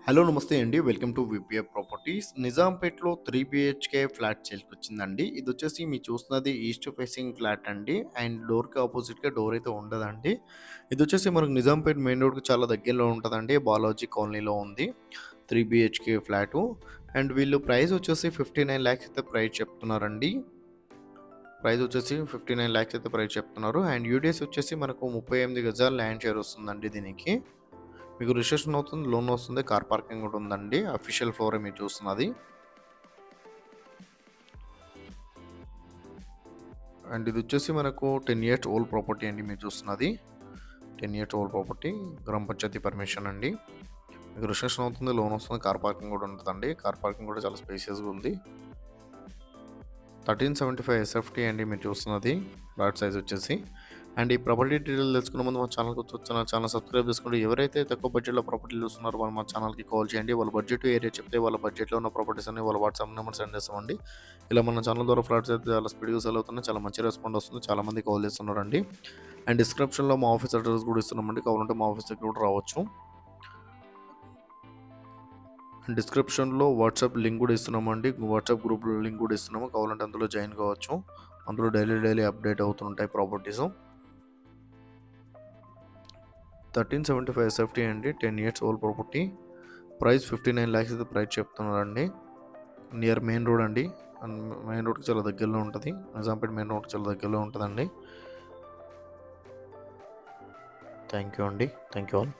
Hello నమస్తే అండి. Welcome to VPF properties. నిజాంపేటలో 3 బిహెచ్‌కే ఫ్లాట్ సేల్‌కొచ్చిందండి. ఇదొచ్చేసి మీరు చూస్తున్నది ఈస్ట్ ఫేసింగ్ ఫ్లాట్ అండి. అండ్ డోర్‌కి అపోజిట్‌గా డోర్ అయితే ఉండదండి. ఇదొచ్చేసి మనకు నిజాంపేట్ మెయిన్ రోడ్‌కి చాలా దగ్గరలో ఉంటదండి. బాలాజీ కాలనీలో ఉంది. 3 బిహెచ్‌కే ఫ్లాటు. అండ్ వీళ్ళు ప్రైస్ వచ్చేసి 59 లాక్స్ అయితే ప్రైస్ చెప్తున్నారండి. ప్రైస్ వచ్చేసి 59 లాక్స్ అయితే ప్రైస్ చెప్తున్నారు. అండ్ యూడిఎస్ వచ్చేసి మనకు 38 గజాల ల్యాండ్ షేర్ వస్తుందండి దీనికి. మీకు రిజిస్ట్రేషన్ అవుతుంది, లోన్ వస్తుంది, కార్ పార్కింగ్ కూడా ఉందండి. అఫీషియల్ ఫ్లోరే మీరు చూస్తున్నది. అండ్ ఇది వచ్చేసి మనకు 10 ఇయర్స్ ఓల్డ్ ప్రాపర్టీ అండి మీరు చూస్తున్నది. 10 ఇయర్స్ ఓల్డ్ ప్రాపర్టీ, గ్రామ పంచాయతీ పర్మిషన్ అండి. మీకు రిజిస్ట్రేషన్ అవుతుంది, లోన్ వస్తుంది, కార్ పార్కింగ్ కూడా ఉంటుందండి. కార్ పార్కింగ్ కూడా చాలా స్పేసియస్గా ఉంది. 1375 ఎస్ఎఫ్టీ అండి మీరు చూస్తున్నది ప్లాట్ సైజ్ వచ్చేసి. అండ్ ఈ ప్రాపర్టీ డీటెయిల్ తెలుసుకునే ముందు మా ఛానల్కి వచ్చి నా ఛానల్ సబ్స్క్రైబ్ చేసుకోండి. ఎవరైతే తక్కువ బడ్జెట్లో ప్రాపర్టీలు చూస్తున్నారో వాళ్ళు మా ఛానల్కి కాల్ చేయండి. వాళ్ళ బడ్జెట్ ఏరియా చెప్తే వాళ్ళ బడ్జెట్లో ఉన్న ప్రాపర్టీస్ అన్ని వాళ్ళ వాట్సాప్ నెంబర్ సెండ్ చేస్తామండి. ఇలా మన ఛానల్ ద్వారా ఫ్లాట్స్ అయితే చాలా స్పీడ్గా సెల్ అవుతున్నాయి. చాలా మంచి రెస్పాండ్ వస్తుంది. చాలా మంది కాల్ చేస్తున్నారండి. అండ్ డిస్క్రిప్షన్లో మా ఆఫీస్ అడ్రస్ కూడా ఇస్తున్నామండి. కావాలంటే మా ఆఫీస్ దగ్గర కూడా రావచ్చు. డిస్క్రిప్షన్లో వాట్సాప్ లింక్ కూడా ఇస్తున్నామండి. వాట్సాప్ గ్రూప్ లింక్ కూడా ఇస్తున్నాము. కావాలంటే అందులో జాయిన్ కావచ్చు. అందులో డైలీ అప్డేట్ అవుతుంటాయి ప్రాపర్టీస్. 1375 ఎస్ఎఫ్టీ అండి, 10 years old property. Price 59 lakhs అయితే ప్రైస్ చెప్తున్నారండి. నియర్ మెయిన్ రోడ్ అండి. మెయిన్ రోడ్కి చాలా దగ్గరలో ఉంటుంది. నిజాంపేట మెయిన్ రోడ్కి చాలా దగ్గరలో ఉంటుందండి. థ్యాంక్ యూ అండి. Thank you all.